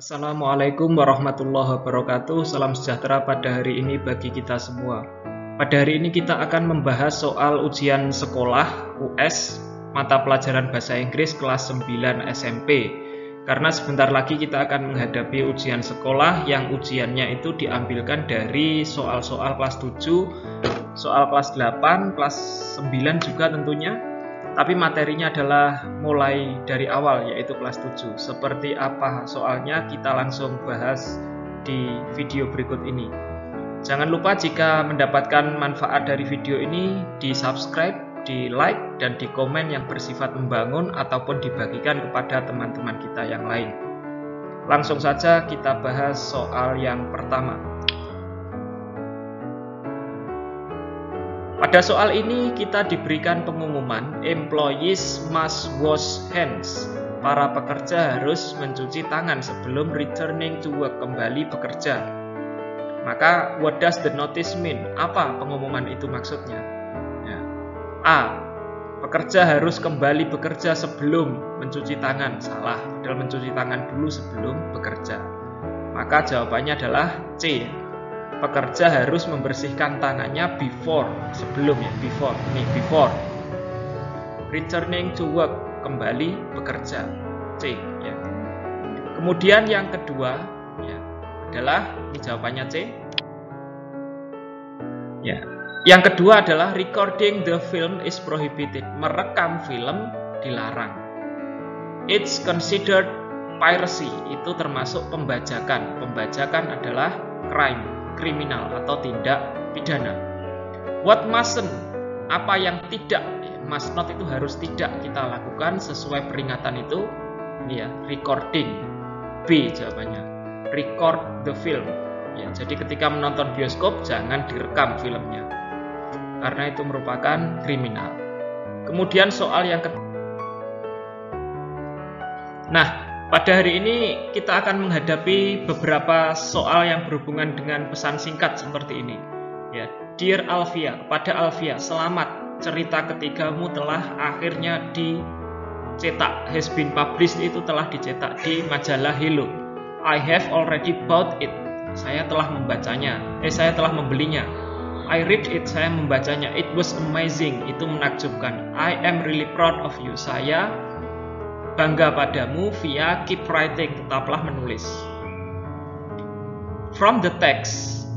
Assalamualaikum warahmatullahi wabarakatuh. Salam sejahtera pada hari ini bagi kita semua. Pada hari ini kita akan membahas soal ujian sekolah US mata pelajaran bahasa Inggris kelas 9 SMP. Karena sebentar lagi kita akan menghadapi ujian sekolah yang ujiannya itu diambilkan dari soal-soal kelas 7, soal kelas 8, kelas 9 juga tentunya. Tapi materinya adalah mulai dari awal, yaitu kelas 7. Seperti apa soalnya kita langsung bahas di video berikut ini. Jangan lupa jika mendapatkan manfaat dari video ini, di subscribe, di like, dan di komen yang bersifat membangun ataupun dibagikan kepada teman-teman kita yang lain. Langsung saja kita bahas soal yang pertama. Pada soal ini kita diberikan pengumuman employees must wash hands. Para pekerja harus mencuci tangan sebelum returning to work, kembali bekerja. Maka what does the notice mean? Apa pengumuman itu maksudnya? Ya. A. Pekerja harus kembali bekerja sebelum mencuci tangan. Salah, padahal mencuci tangan dulu sebelum bekerja. Maka jawabannya adalah C. Pekerja harus membersihkan tangannya before, sebelum ya, before. Returning to work, kembali bekerja. C ya. Kemudian yang kedua ya, adalah ini jawabannya C. Ya. Yang kedua adalah recording the film is prohibited. Merekam film dilarang. It's considered piracy, itu termasuk pembajakan. Pembajakan adalah crime, kriminal atau tindak pidana. What mustn't, apa yang tidak, must not itu harus tidak kita lakukan sesuai peringatan itu. Ini ya, recording. B jawabannya, record the film. Ya, jadi ketika menonton bioskop jangan direkam filmnya, karena itu merupakan kriminal. Kemudian soal yang kedua. Nah, pada hari ini kita akan menghadapi beberapa soal yang berhubungan dengan pesan singkat seperti ini. Ya, Dear Alfia, kepada Alfia, selamat, cerita ketigamu telah akhirnya dicetak, has been published, itu telah dicetak di majalah Hello. I have already bought it, saya telah membacanya, saya telah membelinya. I read it, saya membacanya. It was amazing, itu menakjubkan. I am really proud of you, saya bangga padamu. Via keep writing, tetaplah menulis. From the text,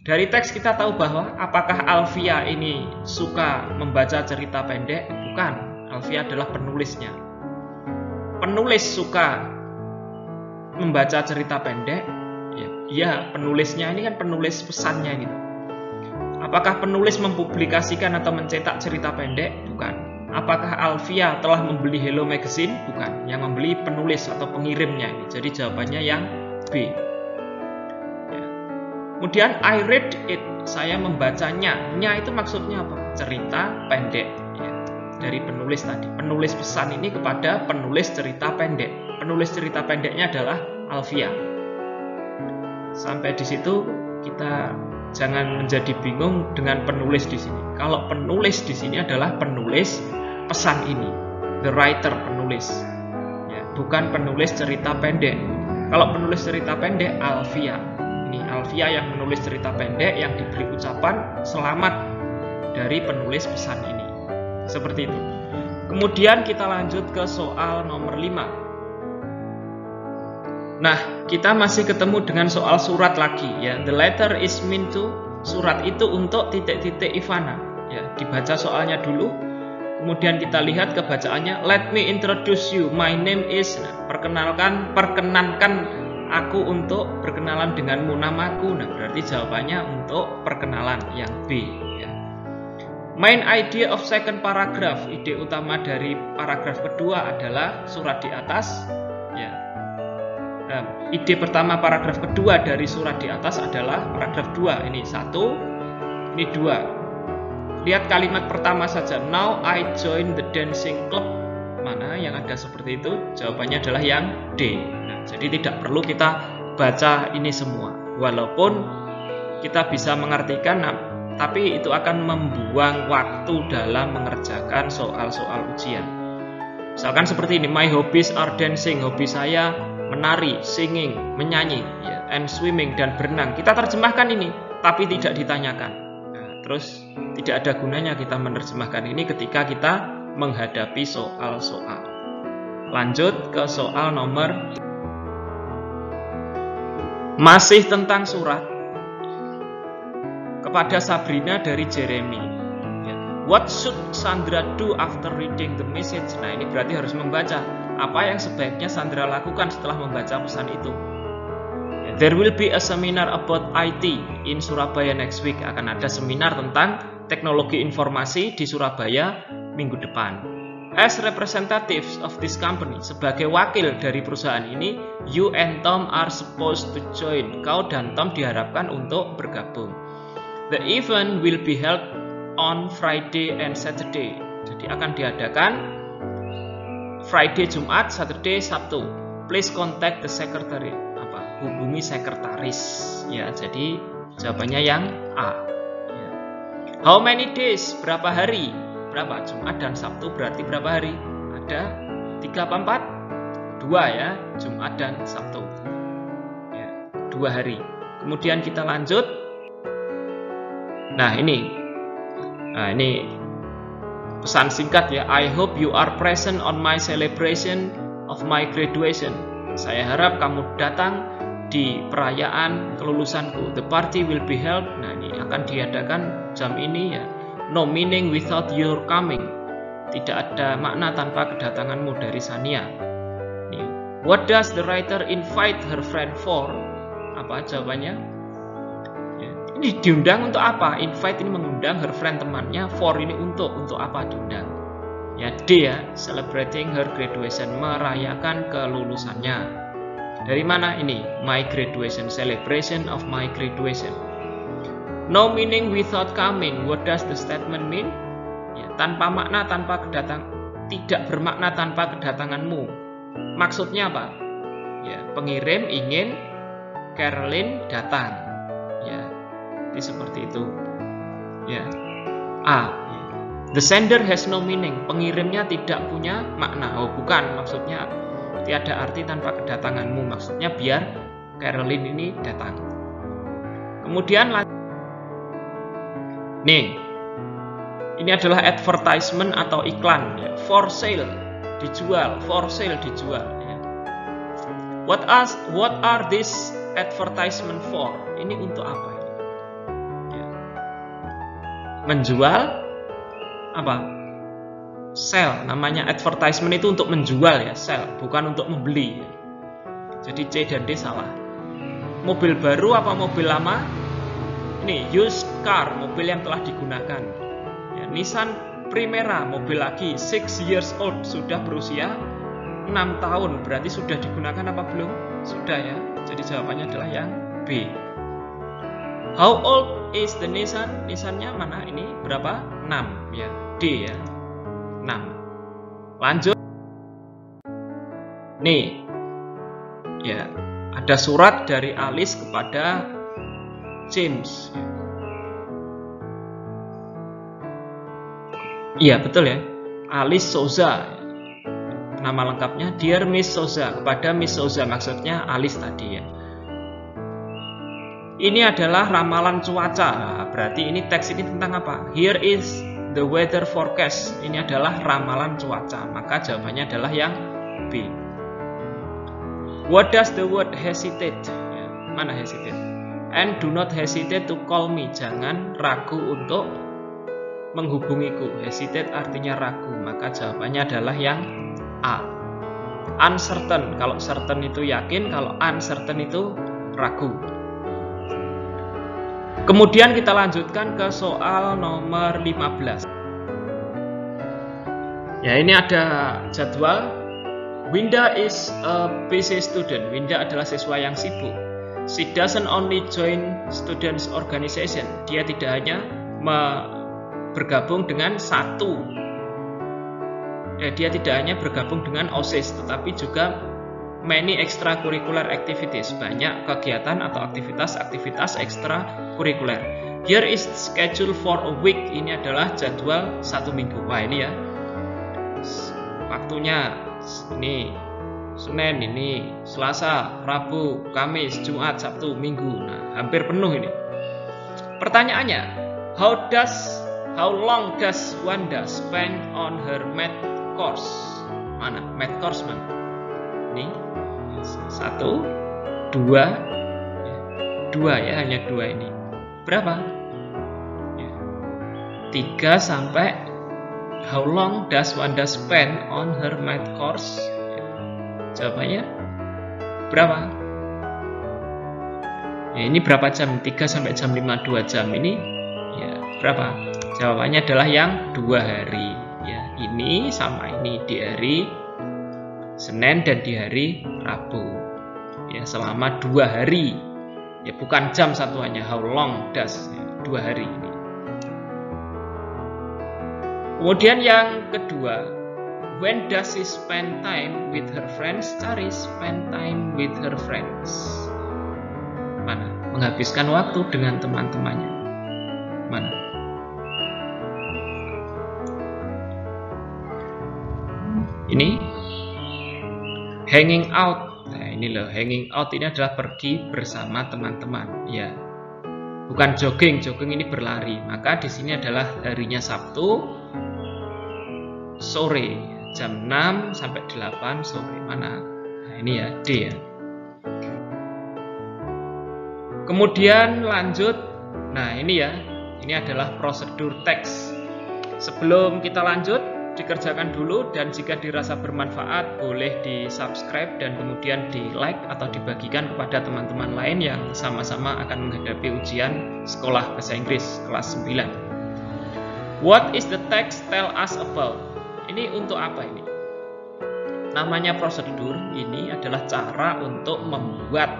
dari teks kita tahu bahwa apakah Alfia ini suka membaca cerita pendek? Bukan, Alfia adalah penulisnya. Penulis suka membaca cerita pendek? Ya, penulisnya ini kan penulis pesannya gitu. Apakah penulis mempublikasikan atau mencetak cerita pendek? Bukan. Apakah Alfia telah membeli Hello Magazine? Bukan. Yang membeli penulis atau pengirimnya ini. Jadi jawabannya yang B. Ya. Kemudian I read it, saya membacanya. Nya itu maksudnya apa? Cerita pendek. Ya. Dari penulis tadi. Penulis pesan ini kepada penulis cerita pendek. Penulis cerita pendeknya adalah Alfia. Sampai di situ kita jangan menjadi bingung dengan penulis di sini. Kalau penulis di sini adalah penulis pesan ini, the writer, penulis, ya, bukan penulis cerita pendek. Kalau penulis cerita pendek, Alfia. Ini Alfia yang menulis cerita pendek yang diberi ucapan selamat dari penulis pesan ini. Seperti itu. Kemudian kita lanjut ke soal nomor 5. Nah, kita masih ketemu dengan soal surat lagi ya. The letter is meant to, surat itu untuk titik-titik Ivana. Ya, dibaca soalnya dulu. Kemudian kita lihat kebacaannya. Let me introduce you. My name is. Nah, perkenankan aku untuk berkenalan denganmu, namaku. Nah, berarti jawabannya untuk perkenalan yang B. Ya. Main idea of second paragraph. Ide utama dari paragraf kedua adalah surat di atas. Ya. Ide pertama paragraf kedua dari surat di atas adalah paragraf 2. Ini 1, ini 2. Lihat kalimat pertama saja. Now I join the dancing club. Mana yang ada seperti itu? Jawabannya adalah yang D. Nah, jadi tidak perlu kita baca ini semua. Walaupun kita bisa mengartikan, tapi itu akan membuang waktu dalam mengerjakan soal-soal ujian. Misalkan seperti ini, my hobbies are dancing, hobi saya menari, singing, menyanyi, ya, and swimming, dan berenang. Kita terjemahkan ini, tapi tidak ditanyakan. Nah, terus tidak ada gunanya kita menerjemahkan ini ketika kita menghadapi soal-soal. Lanjut ke soal nomor, masih tentang surat kepada Sabrina dari Jeremy. What should Sandra do after reading the message? Nah, ini berarti harus membaca. Apa yang sebaiknya Sandra lakukan setelah membaca pesan itu? There will be a seminar about IT in Surabaya next week. Akan ada seminar tentang teknologi informasi di Surabaya minggu depan. As representatives of this company, sebagai wakil dari perusahaan ini, you and Tom are supposed to join. Kau dan Tom diharapkan untuk bergabung. The event will be held on Friday and Saturday. Jadi akan diadakan Friday, Jumat, Saturday, Sabtu. Please contact the secretary. Hubungi sekretaris. Ya, jadi jawabannya yang A. Ya. How many days? Berapa hari? Berapa? Jumat dan Sabtu berarti berapa hari? Ada 3 apa 4? 2 ya, Jumat dan Sabtu. Ya, 2 hari. Kemudian kita lanjut. Nah, ini pesan singkat ya. I hope you are present on my celebration of my graduation. Saya harap kamu datang di perayaan kelulusanku. The party will be held. Nah, ini akan diadakan jam ini ya. No meaning without your coming. Tidak ada makna tanpa kedatanganmu dari Sania. Nih, what does the writer invite her friend for? Apa jawabannya? Ini diundang untuk apa? Invite ini mengundang, her friend temannya, for ini untuk apa diundang? Ya, D ya, celebrating her graduation, merayakan kelulusannya. Dari mana ini? My graduation, celebration of my graduation. No meaning without coming. What does the statement mean? Ya, tanpa makna, tanpa kedatang, tidak bermakna tanpa kedatanganmu. Maksudnya apa? Ya, pengirim ingin Caroline datang. Ya, jadi seperti itu. Ya. A. Ya. The sender has no meaning. Pengirimnya tidak punya makna. Oh, bukan. Maksudnya tiada arti tanpa kedatanganmu. Maksudnya biar Caroline ini datang. Kemudian nih, ini adalah advertisement atau iklan ya. For sale, dijual. For sale, dijual ya. What are these advertisement for? Ini untuk apa? Ya. Menjual apa? Sell. Namanya advertisement itu untuk menjual ya, sell, bukan untuk membeli ya. Jadi C dan D salah. Mobil baru apa mobil lama? Ini used car, mobil yang telah digunakan ya. Nissan Primera, mobil lagi 6 years old, sudah berusia 6 tahun, berarti sudah digunakan apa belum? Sudah ya. Jadi jawabannya adalah yang B. How old is the Nissan? Nissannya mana ini? Berapa? 6 ya. D ya. 6. Lanjut. Nih. Ya, ada surat dari Alice kepada James. Iya, betul ya. Alice Souza. Nama lengkapnya Dear Miss Souza, kepada Miss Souza, maksudnya Alice tadi ya. Ini adalah ramalan cuaca. Berarti ini teks ini tentang apa? Here is the weather forecast. Ini adalah ramalan cuaca. Maka jawabannya adalah yang B. What does the word hesitate? Ya, mana hesitate? And do not hesitate to call me. Jangan ragu untuk menghubungiku. Hesitate artinya ragu. Maka jawabannya adalah yang A. Uncertain. Kalau certain itu yakin, kalau uncertain itu ragu. Kemudian kita lanjutkan ke soal nomor 15. Ya, ini ada jadwal. Winda is a busy student. Winda adalah siswa yang sibuk. She doesn't only join students organization. Dia tidak hanya bergabung dengan dia tidak hanya bergabung dengan OSIS, tetapi juga many extracurricular activities. Banyak kegiatan atau aktivitas ekstrakurikuler. Here is schedule for a week. Ini adalah jadwal 1 minggu. Wah, ini ya waktunya. Ini Senin ini, Selasa, Rabu, Kamis, Jumat, Sabtu, Minggu. Nah, hampir penuh ini. Pertanyaannya, how long does Wanda spend on her math course? Mana? Math course mana? Ini 1, 2, 2 ya, hanya 2 ini. Berapa? 3 sampai how long does Wanda spend on her math course? Jawabannya berapa? Ya, ini berapa jam? 3 sampai jam 5, 2 jam ini ya berapa? Jawabannya adalah yang 2 hari ya. Ini sama ini di hari Senin dan di hari Rabu ya, selama 2 hari ya, bukan jam satuannya. How long does ya, 2 hari ini. Kemudian yang kedua, when does she spend time with her friends? Cari spend time with her friends. Mana? Menghabiskan waktu dengan teman-temannya. Mana? Ini hanging out. Nah, ini loh, hanging out ini adalah pergi bersama teman-teman, ya. Bukan jogging, jogging ini berlari. Maka di sini adalah harinya Sabtu sore, jam 6 sampai 8 sore. Mana? Nah, ini ya, D ya. Kemudian lanjut. Nah, ini ya. Ini adalah prosedur teks. Sebelum kita lanjut, dikerjakan dulu, dan jika dirasa bermanfaat boleh di subscribe dan kemudian di like atau dibagikan kepada teman-teman lain yang sama-sama akan menghadapi ujian sekolah bahasa Inggris kelas 9. What is the text tell us about? Ini untuk apa ini? Namanya prosedur, ini adalah cara untuk membuat.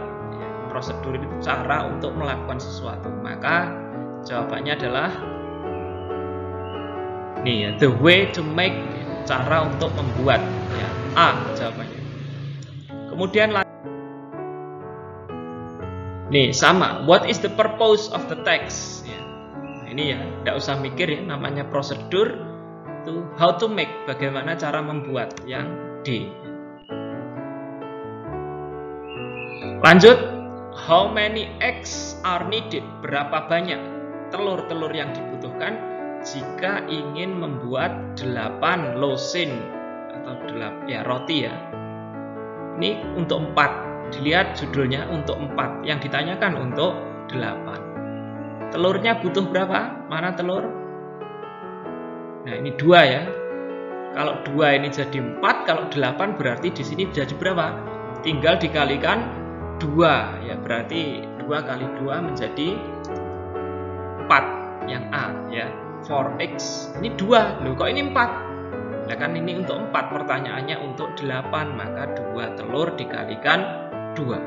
Prosedur itu cara untuk melakukan sesuatu. Maka jawabannya adalah nih ya, the way to make, cara untuk membuat ya. A jawabannya. Kemudian nih sama, what is the purpose of the text ya. Nah, ini ya, tidak usah mikir ya, namanya prosedur itu how to make, bagaimana cara membuat, yang D. Lanjut, how many eggs are needed? Berapa banyak telur-telur yang dibutuhkan jika ingin membuat 8 losin atau 8 ya, roti ya. Ini untuk 4. Dilihat judulnya untuk 4. Yang ditanyakan untuk 8. Telurnya butuh berapa? Mana telur? Nah, ini 2 ya. Kalau 2 ini jadi 4, kalau 8 berarti di sini jadi berapa? Tinggal dikalikan 2 ya, berarti 2 kali 2 menjadi 4 yang A ya. 4x ini 2. Loh, kok ini 4? Nah, kan ini untuk 4, pertanyaannya untuk 8, maka 2 telur dikalikan 2.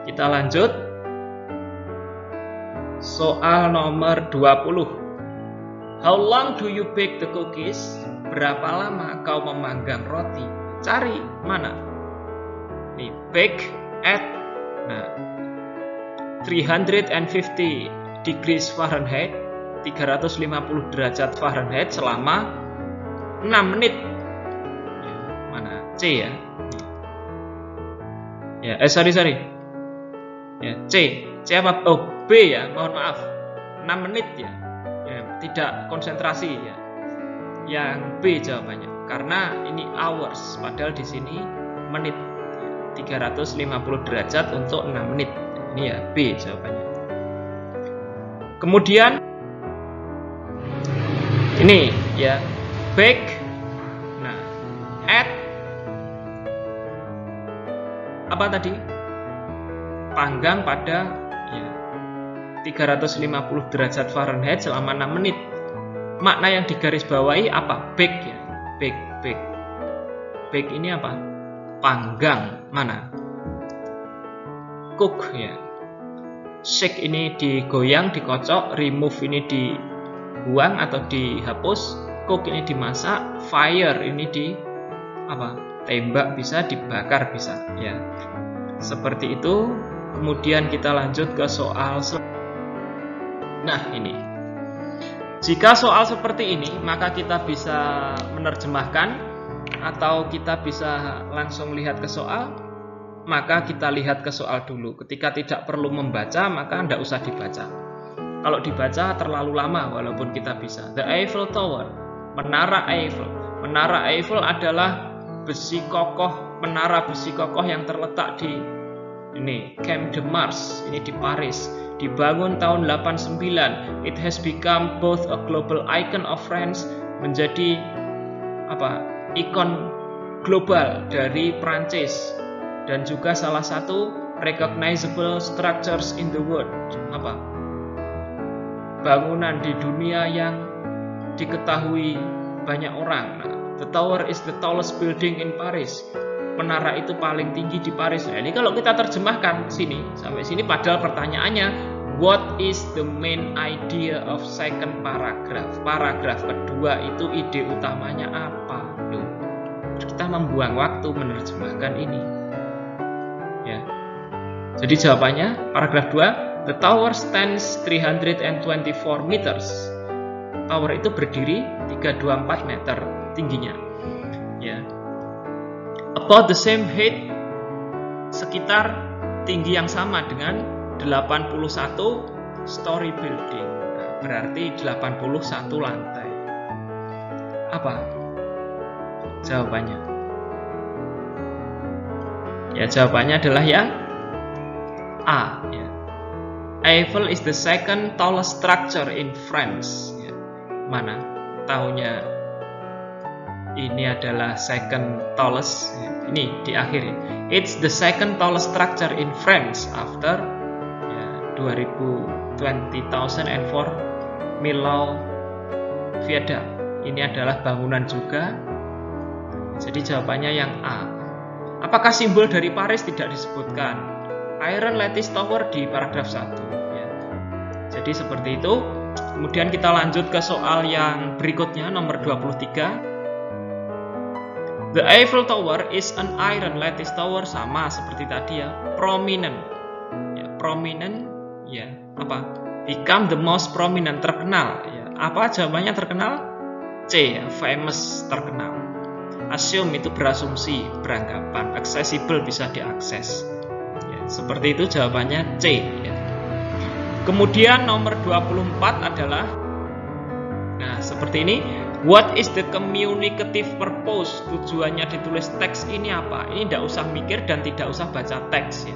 Kita lanjut. Soal nomor 20. How long do you bake the cookies? Berapa lama kau memanggang roti? Cari mana? Nih, bake at 350 degrees Fahrenheit, 350 derajat Fahrenheit selama 6 menit. Ya, mana? C ya. Ya, sorry. Ya, C apa? Oh, B ya, mohon maaf. 6 menit ya. Tidak konsentrasi ya. Yang B jawabannya. Karena ini hours, padahal di sini menit. 350 derajat untuk 6 menit. Ini ya B jawabannya. Kemudian ini ya, bake. Nah, at apa tadi? Panggang pada ya 350 derajat Fahrenheit selama 6 menit. Makna yang digarisbawahi apa? Bake ya. Bake. Bake ini apa? Panggang. Mana? Cook ya. Shake ini digoyang, dikocok. Remove ini dibuang atau dihapus. Cook ini dimasak. Fire ini di apa? Tembak bisa, dibakar bisa ya. Seperti itu. Kemudian kita lanjut ke soal. Nah, ini. Jika soal seperti ini, maka kita bisa menerjemahkan atau kita bisa langsung lihat ke soal, maka kita lihat ke soal dulu. Ketika tidak perlu membaca, maka tidak usah dibaca. Kalau dibaca terlalu lama walaupun kita bisa. The Eiffel Tower, Menara Eiffel. Menara Eiffel adalah menara besi kokoh yang terletak di Champ de Mars, ini di Paris. Dibangun tahun 89. It has become both a global icon of France, menjadi ikon global dari Prancis, dan juga salah satu recognizable structures in the world, bangunan di dunia yang diketahui banyak orang. The tower is the tallest building in Paris. Menara itu paling tinggi di Paris. Nah, ini kalau kita terjemahkan sampai sini, padahal pertanyaannya, what is the main idea of second paragraph? Paragraf kedua itu ide utamanya apa? Loh, kita membuang waktu menerjemahkan ini. Ya. Jadi jawabannya paragraf 2, the tower stands 324 meters. Tower itu berdiri 324 meter tingginya. Ya. About the same height, sekitar tinggi yang sama dengan 81 story building. Nah, berarti 81 lantai. Apa jawabannya? Ya, jawabannya adalah yang A. Ya. Eiffel is the second tallest structure in France. Ya. Mana tahunya ini adalah second tallest? Ya. Ini di akhir. Ya. It's the second tallest structure in France after 2004 Millau Viaduct. Ini adalah bangunan juga. Jadi jawabannya yang A. Apakah simbol dari Paris? Tidak disebutkan. Iron Lattice Tower di paragraf 1. Ya. Jadi seperti itu. Kemudian kita lanjut ke soal yang berikutnya, nomor 23. The Eiffel Tower is an iron lattice tower, sama seperti tadi ya. Prominent. Ya, prominent. Ya, apa? Become the most prominent, terkenal. Ya, apa jawabannya terkenal? C, ya, famous, terkenal. Assume itu berasumsi, beranggapan. Accessible, bisa diakses. Ya, seperti itu jawabannya C. Ya. Kemudian nomor 24 adalah, nah seperti ini. What is the communicative purpose? Tujuannya ditulis teks ini apa? Ini tidak usah mikir dan tidak usah baca teks ya.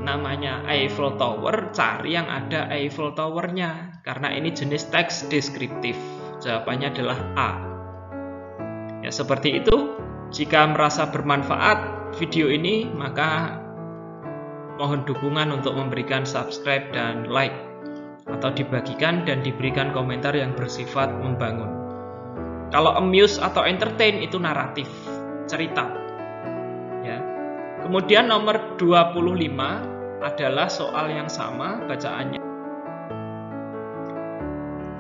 Namanya Eiffel Tower, cari yang ada Eiffel Tower-nya, karena ini jenis teks deskriptif. Jawabannya adalah A. Ya, seperti itu. Jika merasa bermanfaat video ini, maka mohon dukungan untuk memberikan subscribe dan like, atau dibagikan dan diberikan komentar yang bersifat membangun. Kalau amuse atau entertain itu naratif, cerita. Ya. Kemudian nomor 25 adalah soal yang sama bacaannya,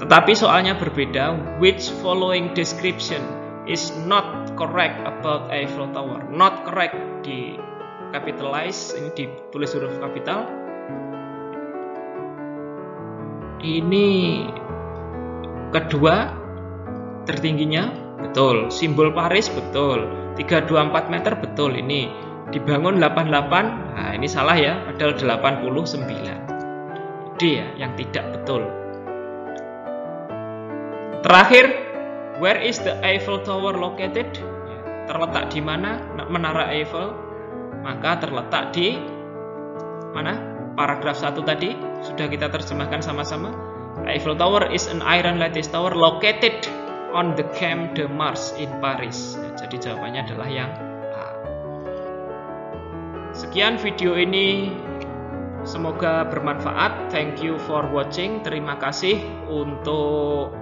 tetapi soalnya berbeda. Which following description is not correct about Eiffel Tower? Not correct di capitalize, ini ditulis huruf kapital. Ini kedua tertingginya, betul. Simbol Paris, betul. 324 meter, betul. Ini dibangun 88, nah ini salah ya, padahal 89. D ya, yang tidak betul. Terakhir, where is the Eiffel Tower located? Terletak di mana menara Eiffel? Maka terletak di mana? Paragraf 1 tadi sudah kita terjemahkan sama-sama. Eiffel Tower is an iron lattice tower located on the Champ de Mars in Paris. Ya, jadi jawabannya adalah yang A. Sekian video ini, semoga bermanfaat. Thank you for watching. Terima kasih untuk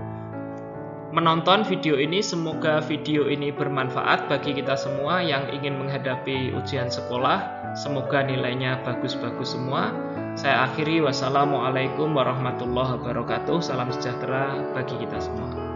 menonton video ini. Semoga video ini bermanfaat bagi kita semua yang ingin menghadapi ujian sekolah. Semoga nilainya bagus-bagus semua. Saya akhiri, wassalamualaikum warahmatullahi wabarakatuh. Salam sejahtera bagi kita semua.